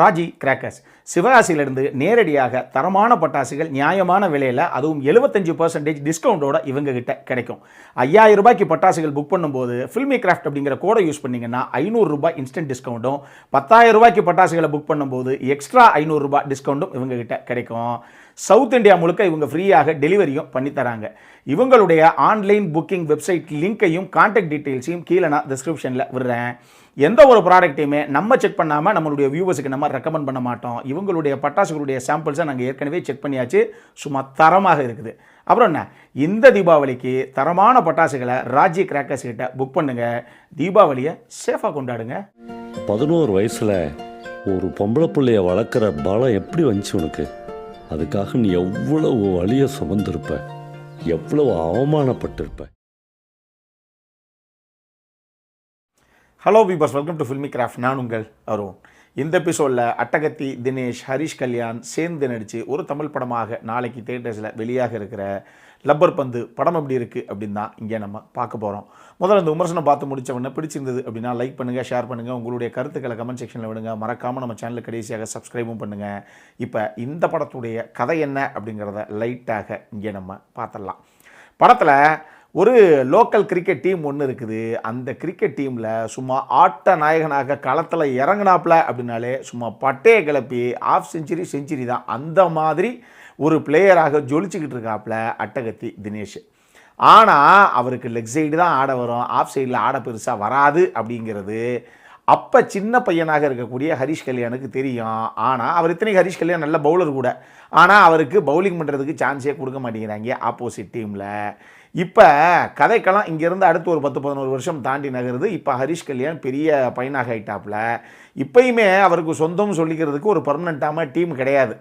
Raji crackers சிவகாசியிலிருந்து நேரடியாக தரமான பட்டாசுகள் நியாயமான விலையில், அதுவும் 75% டிஸ்கவுண்டோட இவங்க கிட்ட கிடைக்கும். 5000 ரூபாய்க்கு பட்டாசுகள் புக் பண்ணும்போது ஃபில்மி கிராஃப்ட் அப்படிங்கிற கோடை யூஸ் பண்ணிங்கன்னா 500 ரூபாய் இன்ஸ்டன்ட் டிஸ்கவுண்ட்டும், 10,000 ரூபாய்க்கு பட்டாசுகளை புக் பண்ணும்போது எக்ஸ்ட்ரா 500 ரூபாய் டிஸ்கவுண்ட்டும் இவங்க கிட்ட கிடைக்கும். சவுத் இந்தியா முழுக்க இவங்க ஃப்ரீயாக டெலிவரியும் பண்ணித்தராங்க. இவங்களுடைய ஆன்லைன் புக்கிங் வெப்சைட் லிங்கையும் கான்டாக்ட் டீட்டெயில்ஸையும் கீழே நான் டிஸ்கிரிப்ஷனில் விடுறேன். எந்த ஒரு ப்ராடக்ட்டையுமே நம்ம செக் பண்ணாமல் நம்மளுடைய வியூவர்ஸுக்கு நம்ம ரெக்கமெண்ட் பண்ண மாட்டோம். இவங்களுடைய பட்டாசுகளுடைய சாம்பிள்ஸை நாங்கள் ஏற்கனவே செக் பண்ணியாச்சு, சும்மா தரமாக இருக்குது. அப்புறம் என்ன, இந்த தீபாவளிக்கு தரமான பட்டாசுகளை ராஜி கிராக்கர்ஸ் கிட்ட புக் பண்ணுங்க. தீபாவளியை சேஃபாக கொண்டாடுங்க. 11 வயசில் ஒரு பொம்பளை பிள்ளைய வளர்க்குற பலம் எப்படி வந்துச்சு உனக்கு? அதுக்காக நீ எவ்வளவு வலியை சுமந்திருப்ப, எவ்வளவு அவமானப்பட்டிருப்ப. Hello viewers, welcome to Filmy Craft. நான் உங்கள் அருண். இந்த எபிசோடில் அட்டகத்தி தினேஷ், ஹரிஷ் கல்யாண் சேர்ந்து நடித்து ஒரு தமிழ் படமாக நாளைக்கு தியேட்டர்ஸில் வெளியாக இருக்கிற லப்பர் பந்து படம் எப்படி இருக்குது அப்படின்னு தான் இங்கே நம்ம பார்க்க போகிறோம். முதல்ல இந்த விமர்சனம் பார்த்து முடித்தவொடனே பிடிச்சிருந்தது அப்படின்னா லைக் பண்ணுங்கள், ஷேர் பண்ணுங்கள், உங்களுடைய கருத்துக்களை கமெண்ட் செக்ஷனில் விடுங்க. மறக்காமல் நம்ம சேனலுக்கு கடைசியாக சப்ஸ்கிரைபும் பண்ணுங்கள். இப்போ இந்த படத்துடைய கதை என்ன அப்படிங்கிறத லைட்டாக இங்கே நம்ம பார்த்துடலாம். படத்தில் ஒரு லோக்கல் கிரிக்கெட் டீம் ஒன்று இருக்குது. அந்த கிரிக்கெட் டீமில் சும்மா ஆட்ட நாயகனாக களத்தில் இறங்கினாப்புல அப்படின்னாலே சும்மா பட்டையை கிளப்பி ஆஃப் செஞ்சுரி தான். அந்த மாதிரி ஒரு பிளேயராக ஜொலிச்சுக்கிட்டு இருக்காப்புல அட்டகத்தி தினேஷ். ஆனால் அவருக்கு லெக் சைடு தான் ஆட வரும், ஆஃப் சைடில் ஆட பெருசாக வராது அப்படிங்கிறது அப்போ சின்ன பையனாக இருக்கக்கூடிய ஹரிஷ் கல்யாணுக்கு தெரியும். ஆனால் அவர் இத்தனைக்கு ஹரிஷ் கல்யாண் நல்ல பவுலர் கூட, ஆனால் அவருக்கு பவுலிங் பண்ணுறதுக்கு சான்ஸே கொடுக்க மாட்டேங்கிறாங்க ஆப்போசிட் டீமில். இப்போ கதைக்கெல்லாம் இங்கேருந்து அடுத்து ஒரு 10-11 வருஷம் தாண்டி நகருது. இப்போ ஹரிஷ் கல்யாண் பெரிய பையனாக ஆகிட்டாப்புல. இப்போயுமே அவருக்கு சொந்தம் சொல்லிக்கிறதுக்கு ஒரு பர்மனெண்ட்டான டீம் கிடையாது.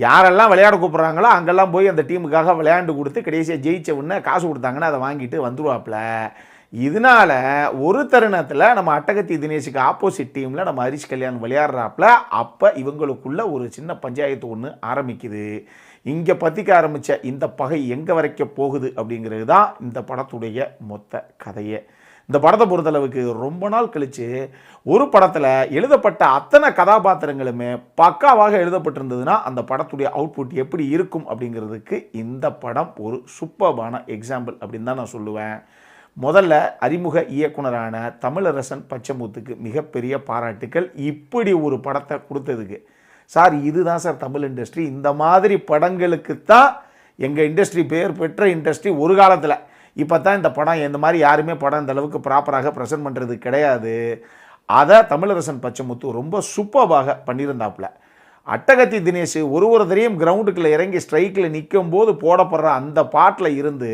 யாரெல்லாம் விளையாட கூப்பிட்றாங்களோ அங்கெல்லாம் போய் அந்த டீமுக்காக விளையாண்டு கொடுத்து கடைசியாக ஜெயிச்ச உடனே காசு கொடுத்தாங்கன்னா அதை வாங்கிட்டு வந்துடுவாப்புல. இதனால் ஒரு தருணத்தில் நம்ம அட்டகத்தி தினேஷுக்கு ஆப்போசிட் டீமில் நம்ம ஹரிஷ் கல்யாண் விளையாடுறாப்புல. அப்போ இவங்களுக்குள்ள ஒரு சின்ன பஞ்சாயத்து ஒன்று ஆரம்பிக்குது. இங்கே பற்றிக்க ஆரம்பித்த இந்த பகை எங்கே வரைக்கும் போகுது அப்படிங்கிறது தான் இந்த படத்துடைய மொத்த கதையே. இந்த படத்தை பொறுத்தளவுக்கு ரொம்ப நாள் கழித்து ஒரு படத்தில் எழுதப்பட்ட அத்தனை கதாபாத்திரங்களுமே பக்காவாக எழுதப்பட்டிருந்ததுன்னா அந்த படத்துடைய அவுட்புட் எப்படி இருக்கும் அப்படிங்கிறதுக்கு இந்த படம் ஒரு சூப்பர்பான எக்ஸாம்பிள் அப்படின்னு தான் நான் சொல்லுவேன். முதல்ல அறிமுக இயக்குனரான தமிழரசன் பச்சமுத்துக்கு மிகப்பெரிய பாராட்டுக்கள். இப்படி ஒரு படத்தை கொடுத்ததுக்கு. சார், இதுதான் சார் தமிழ் இண்டஸ்ட்ரி. இந்த மாதிரி படங்களுக்கு தான் எங்கள் இண்டஸ்ட்ரி பேர் பெற்ற இண்டஸ்ட்ரி ஒரு காலத்தில். இப்போ தான் இந்த படம் இந்த மாதிரி யாருமே படம் இந்த அளவுக்கு ப்ராப்பராக ப்ரெசென்ட் பண்ணுறது கிடையாது. அதை தமிழரசன் பச்சமுத்து ரொம்ப சூப்பராக பண்ணியிருந்தாப்புல. அட்டகத்தி தினேஷ் ஒருத்தரையும் கிரவுண்டுக்குள்ளே இறங்கி ஸ்ட்ரைக்கில் நிற்கும் போது போடப்படுற அந்த பாட்டில் இருந்து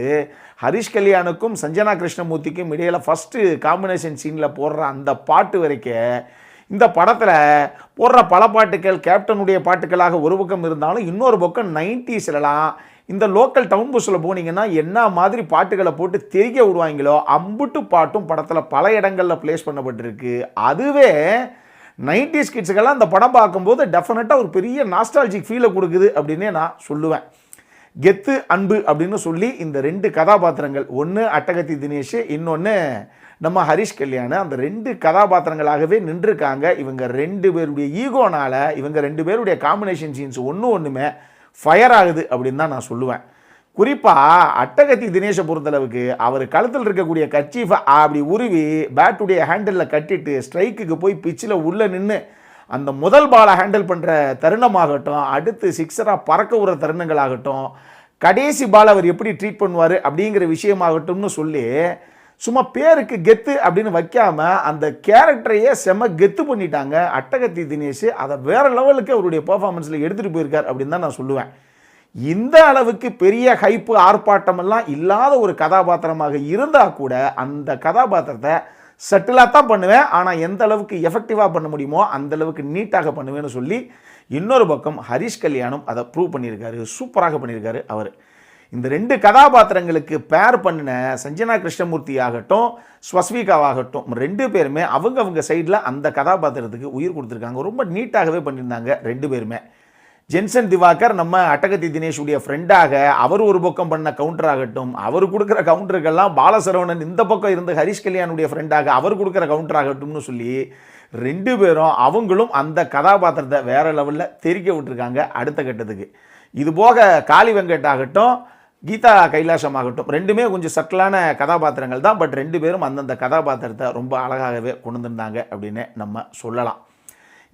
ஹரிஷ் கல்யாணுக்கும் சஞ்சனா கிருஷ்ணமூர்த்திக்கும் இடையில் ஃபஸ்ட்டு காம்பினேஷன் சீனில் போடுற அந்த பாட்டு வரைக்கும் இந்த படத்தில் போடுற பல பாட்டுகள் கேப்டனுடைய பாட்டுகளாக ஒரு பக்கம் இருந்தாலும், இன்னொரு பக்கம் 90ஸ்லாம் இந்த லோக்கல் டவுன் பஸ்ஸில் போனீங்கன்னா என்ன மாதிரி பாட்டுகளை போட்டு தெரிய விடுவாங்களோ அம்புட்டு பாட்டும் படத்தில் பல இடங்களில் ப்ளேஸ் பண்ணப்பட்டிருக்கு. அதுவே 90s கிட்ஸுக்கெல்லாம் இந்த படம் பார்க்கும்போது டெஃபினட்டாக ஒரு பெரிய நாஸ்டாலஜிக் ஃபீலை கொடுக்குது அப்படின்னே நான் சொல்லுவேன். கெத்து அன்பு அப்படின்னு சொல்லி இந்த 2 கதாபாத்திரங்கள், ஒன்று அட்டகத்தி தினேஷ், இன்னொன்று நம்ம ஹரிஷ் கல்யாண், அந்த 2 கதாபாத்திரங்களாகவே நின்றுருக்காங்க. இவங்க 2 பேருடைய ஈகோனால் இவங்க 2 பேருடைய காம்பினேஷன் சீன்ஸ் ஒன்றுமே ஃபயர் ஆகுது அப்படின்னு தான் நான் சொல்லுவேன். குறிப்பாக அட்டகத்தி தினேஷை பொறுத்தளவுக்கு அவர் கழுத்தில் இருக்கக்கூடிய கர்ச்சீஃபை அப்படி உருவி பேட்டுடைய ஹேண்டிலில் கட்டிட்டு ஸ்ட்ரைக்குக்கு போய் பிச்சில் உள்ளே நின்று அந்த முதல் பாலை ஹேண்டில் பண்ணுற தருணமாகட்டும், அடுத்து சிக்ஸராக பறக்க விடுற தருணங்களாகட்டும், கடைசி பால் அவர் எப்படி ட்ரீட் பண்ணுவார் அப்படிங்கிற விஷயமாகட்டும்னு சொல்லி சும்மா பேருக்கு கெத்து அப்படின்னு வைக்காமல் அந்த கேரக்டரையே செம கெத்து பண்ணிட்டாங்க அட்டகத்தி தினேஷ். அதை வேறு லெவலுக்கு அவருடைய பர்ஃபார்மன்ஸில் எடுத்துகிட்டு போயிருக்கார் அப்படின்னு தான் நான் சொல்லுவேன். இந்த அளவுக்கு பெரிய ஹைப்பு ஆர்ப்பாட்டமெல்லாம் இல்லாத ஒரு கதாபாத்திரமாக இருந்தால் கூட அந்த கதாபாத்திரத்தை செட்டிலாக தான் பண்ணுவேன், ஆனால் எந்த அளவுக்கு எஃபெக்டிவாக பண்ண முடியுமோ அந்த அளவுக்கு நீட்டாக பண்ணுவேன்னு சொல்லி இன்னொரு பக்கம் ஹரிஷ் கல்யாணும் அதை ப்ரூவ் பண்ணியிருக்காரு, சூப்பராக பண்ணியிருக்காரு அவர். இந்த 2 கதாபாத்திரங்களுக்கு பேர் பண்ணின சஞ்சனா கிருஷ்ணமூர்த்தி ஆகட்டும், ஸ்வஸ்விகாவாகட்டும், 2 பேருமே அவங்க சைடில் அந்த கதாபாத்திரத்துக்கு உயிர் கொடுத்துருக்காங்க. ரொம்ப நீட்டாகவே பண்ணியிருந்தாங்க 2 பேருமே. ஜென்சன் திவாகர் நம்ம அட்டகத்தி தினேஷுடைய ஃப்ரெண்டாக அவர் ஒரு பக்கம் பண்ண கவுண்டர் ஆகட்டும், அவர் கொடுக்குற கவுண்டருக்கெல்லாம் பாலசரவணன் இந்த பக்கம் இருந்து ஹரிஷ் கல்யாணுடைய ஃப்ரெண்டாக அவர் கொடுக்குற கவுண்டர் ஆகட்டும்னு சொல்லி 2 பேரும் அவங்களும் அந்த கதாபாத்திரத்தை வேறு லெவலில் தெரிக்க விட்டுருக்காங்க அடுத்த கட்டத்துக்கு. இது போக காளி வெங்கட் ஆகட்டும், கீதா கைலாசம் ஆகட்டும், 2மே கொஞ்சம் சட்டிலான கதாபாத்திரங்கள் தான். பட் 2 பேரும் அந்தந்த கதாபாத்திரத்தை ரொம்ப அழகாகவே கொண்டு வந்திருந்தாங்க அப்படின்னு நம்ம சொல்லலாம்.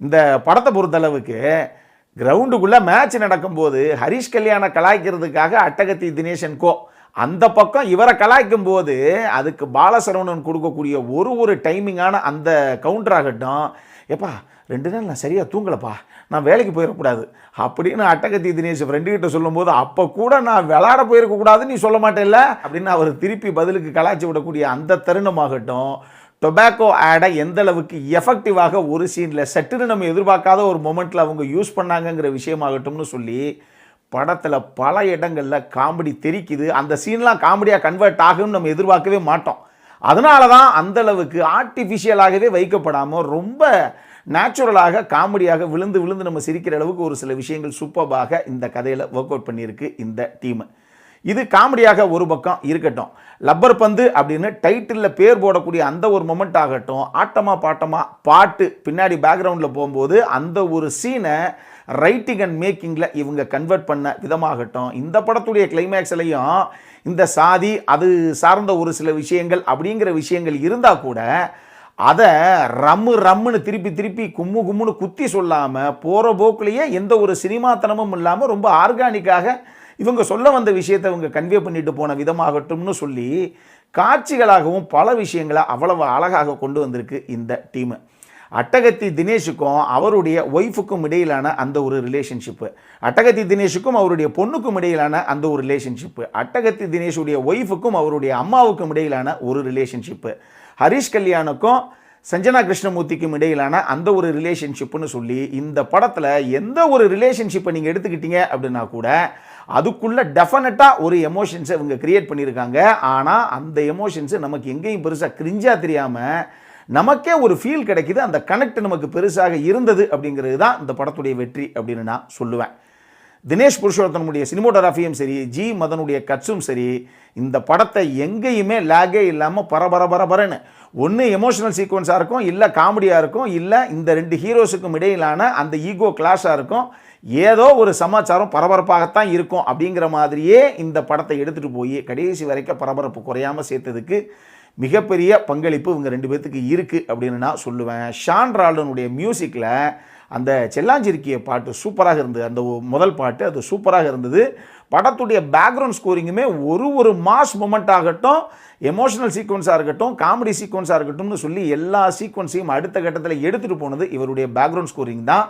இந்த படத்தை பொறுத்தளவுக்கு கிரவுண்டுக்குள்ளே மேட்ச் நடக்கும்போது ஹரிஷ் கல்யாணை கலாய்க்கிறதுக்காக அட்டகத்தி தினேஷன் கோ அந்த பக்கம் இவரை கலாய்க்கும் போது அதுக்கு பாலசரவணன் கொடுக்கக்கூடிய ஒரு டைமிங்கான அந்த கவுண்டர் ஆகட்டும், எப்பா 2 நாள் நான் சரியாக தூங்கலப்பா, நான் வேலைக்கு போயிடக்கூடாது அப்படின்னு அட்டகத்தி தினேஷ் ஃப்ரெண்டுக்கிட்ட சொல்லும்போது, அப்போ கூட நான் விளையாட போயிருக்கக்கூடாதுன்னு நீ சொல்ல மாட்டேல்ல அப்படின்னு அவர் திருப்பி பதிலுக்கு கலாய்ச்சி விடக்கூடிய அந்த தருணமாகட்டும், டொபாக்கோ ஆடை எந்த அளவுக்கு எஃபெக்டிவாக ஒரு சீனில் சட்டுன்னு நம்ம எதிர்பார்க்காத ஒரு மொமெண்ட்டில் அவங்க யூஸ் பண்ணாங்கங்கிற விஷயமாகட்டும்னு சொல்லி படத்தில் பல இடங்களில் காமெடி தெரிக்குது. அந்த சீன்லாம் காமெடியாக கன்வெர்ட் ஆகும்னு நம்ம எதிர்பார்க்கவே மாட்டோம். அதனால தான் அந்தளவுக்கு ஆர்டிஃபிஷியலாகவே வைக்கப்படாமல் ரொம்ப நேச்சுரலாக காமெடியாக விழுந்து விழுந்து நம்ம சிரிக்கிற அளவுக்கு ஒரு சில விஷயங்கள் சூப்பராக இந்த கதையில் ஒர்க் அவுட் பண்ணியிருக்கு இந்த டீமு. இது காமெடியாக ஒரு பக்கம் இருக்கட்டும், லப்பர் பந்து அப்படின்னு டைட்டிலில் பேர் போடக்கூடிய அந்த ஒரு மொமெண்ட் ஆகட்டும், ஆட்டமா பாட்டமா பாட்டு பின்னாடி பேக்ரவுண்டில் போகும்போது அந்த ஒரு சீனை ரைட்டிங் அண்ட் மேக்கிங்கில் இவங்க கன்வெர்ட் பண்ண விதமாகட்டும், இந்த படத்துடைய கிளைமேக்ஸ்லையும் இந்த சாதி அது சார்ந்த ஒரு சில விஷயங்கள் அப்படிங்கிற விஷயங்கள் இருந்தால் கூட அதை ரம்முன்னு திருப்பி கும்முன்னு குத்தி சொல்லாமல் போகிற போக்குலேயே எந்த ஒரு சினிமாத்தனமும் இல்லாமல் ரொம்ப ஆர்கானிக்காக இவங்க சொல்ல வந்த விஷயத்தை இவங்க கன்வே பண்ணிட்டு போன விதமாகட்டும்னு சொல்லி காட்சிகளாகவும் பல விஷயங்களை அவ்வளவு அழகாக கொண்டு வந்திருக்கு இந்த டீமு. அட்டகத்தி தினேஷுக்கும் அவருடைய ஒய்ஃபுக்கும் இடையிலான அந்த ஒரு ரிலேஷன்ஷிப்பு, அட்டகத்தி தினேஷுக்கும் அவருடைய பொண்ணுக்கும் இடையிலான அந்த ஒரு ரிலேஷன்ஷிப்பு, அட்டகத்தி தினேஷுடைய ஒய்ஃபுக்கும் அவருடைய அம்மாவுக்கும் இடையிலான ஒரு ரிலேஷன்ஷிப்பு, ஹரிஷ் கல்யாணுக்கும் சஞ்சனா கிருஷ்ணமூர்த்திக்கும் இடையிலான அந்த ஒரு ரிலேஷன்ஷிப்புன்னு சொல்லி இந்த படத்தில் எந்த ஒரு ரிலேஷன்ஷிப்பை நீங்கள் எடுத்துக்கிட்டீங்க அப்படின்னா கூட அதுக்குள்ளே டெஃபினட்டாக ஒரு எமோஷன்ஸை இவங்க கிரியேட் பண்ணியிருக்காங்க. ஆனால் அந்த எமோஷன்ஸு நமக்கு எங்கேயும் பெருசாக கிரிஞ்சாக தெரியாமல் நமக்கே ஒரு ஃபீல் கிடைக்கிது, அந்த கனெக்ட் நமக்கு பெருசாக இருந்தது அப்படிங்கிறது தான் இந்த படத்துடைய வெற்றி அப்படின்னு நான் சொல்லுவேன். தினேஷ் புருஷோத்தனுடைய சினிமோட்டோகிராஃபியும் சரி, ஜி மதனுடைய கட்ஸும் சரி, இந்த படத்தை எங்கேயுமே லேகே இல்லாமல் பரபரன்னு ஒன்று எமோஷனல் சீக்வன்ஸாக இருக்கும், இல்லை காமெடியாக இருக்கும், இல்லை இந்த 2 ஹீரோஸுக்கும் இடையிலான அந்த ஈகோ கிளாஷாக இருக்கும், ஏதோ ஒரு சமாச்சாரம் பரபரப்பாகத்தான் இருக்கும் அப்படிங்கிற மாதிரியே இந்த படத்தை எடுத்துகிட்டு போய் கடைசி வரைக்கும் பரபரப்பு குறையாமல் சேர்த்ததுக்கு மிகப்பெரிய பங்களிப்பு இவங்க 2 பேர்த்துக்கு இருக்குது அப்படின்னு நான் சொல்லுவேன். ஷான் ரால்டனுடைய மியூசிக்கில் அந்த செல்லாஞ்சிருக்கிய பாட்டு சூப்பராக இருந்தது, அந்த முதல் பாட்டு அது சூப்பராக இருந்தது. படத்துடைய பேக்ரவுண்ட் ஸ்கோரிங்குமே ஒரு மாஸ் மொமெண்ட் ஆகட்டும், எமோஷனல் சீக்வன்ஸாக இருக்கட்டும், காமெடி சீக்வன்ஸாக இருக்கட்டும்னு சொல்லி எல்லா சீக்வன்ஸையும் அடுத்த கட்டத்தில் எடுத்துகிட்டு போனது இவருடைய பேக்ரவுண்ட் ஸ்கோரிங் தான்.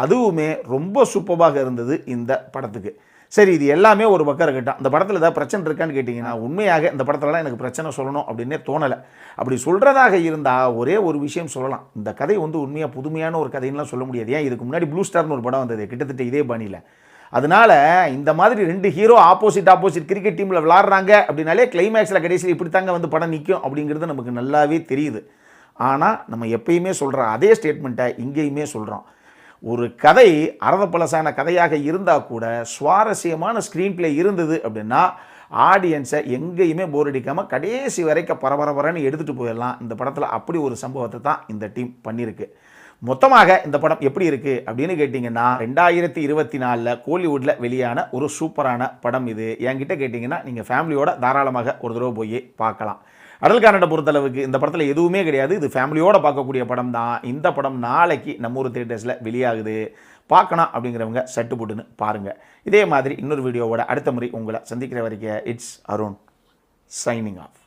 அதுவுமே ரொம்ப சூப்பராக இருந்தது இந்த படத்துக்கு. சரி, இது எல்லாமே ஒரு பக்கம் இருக்கட்டும், அந்த படத்தில் ஏதாவது பிரச்சனை இருக்கான்னு கேட்டிங்கன்னா உண்மையாக இந்த படத்துலலாம் எனக்கு பிரச்சனை சொல்லணும் அப்படின்னே தோணலை. அப்படி சொல்கிறதாக இருந்தால் ஒரே ஒரு விஷயம் சொல்லலாம், இந்த கதை உண்மையாக புதுமையான ஒரு கதைன்னெலாம் சொல்ல முடியாது. ஏன் இதுக்கு முன்னாடி ப்ளூ ஸ்டார்னு ஒரு படம் வந்தது கிட்டத்தட்ட இதே பாணியில். அதனால் இந்த மாதிரி 2 ஹீரோ ஆப்போசிட் கிரிக்கெட் டீமில் விளாட்றாங்க அப்படின்னாலே கிளைமேக்ஸில் கடைசியில் இப்படித்தாங்க வந்து படம் நிற்கும் அப்படிங்கிறது நமக்கு நல்லாவே தெரியுது. ஆனால் நம்ம எப்பயுமே சொல்கிற அதே ஸ்டேட்மெண்ட்டை இங்கேயுமே சொல்கிறோம், ஒரு கதை அரதப்பலசான கதையாக இருந்தால் கூட சுவாரஸ்யமான ஸ்க்ரீன் பிளே இருந்தது அப்படின்னா ஆடியன்ஸை எங்கேயுமே போர் அடிக்காமல் கடைசி வரைக்கும் பரபரன்னு எடுத்துகிட்டு போயிடலாம். இந்த படத்தில் அப்படி ஒரு சம்பவத்தை தான் இந்த டீம் பண்ணியிருக்கு. மொத்தமாக இந்த படம் எப்படி இருக்குது அப்படின்னு கேட்டிங்கன்னா 2024 கோலிவுட்டில் வெளியான ஒரு சூப்பரான படம் இது. என்கிட்ட கேட்டிங்கன்னா நீங்கள் ஃபேமிலியோட தாராளமாக ஒரு தடவை போய் பார்க்கலாம். அடல் கானடை பொறுத்தளவுக்கு இந்த படத்தில் எதுவுமே கிடையாது, இது ஃபேமிலியோடு பார்க்கக்கூடிய படம் தான். இந்த படம் நாளைக்கு நம்ம ஊர் தியேட்டர்ஸில் வெளியாகுது, பார்க்கணும் அப்படிங்கிறவங்க சட்டு போட்டுன்னு பாருங்கள். இதே மாதிரி இன்னொரு வீடியோவோட அடுத்த முறை உங்களை சந்திக்கிற வரைக்கும் இட்ஸ் அருண் சைனிங் ஆஃப்.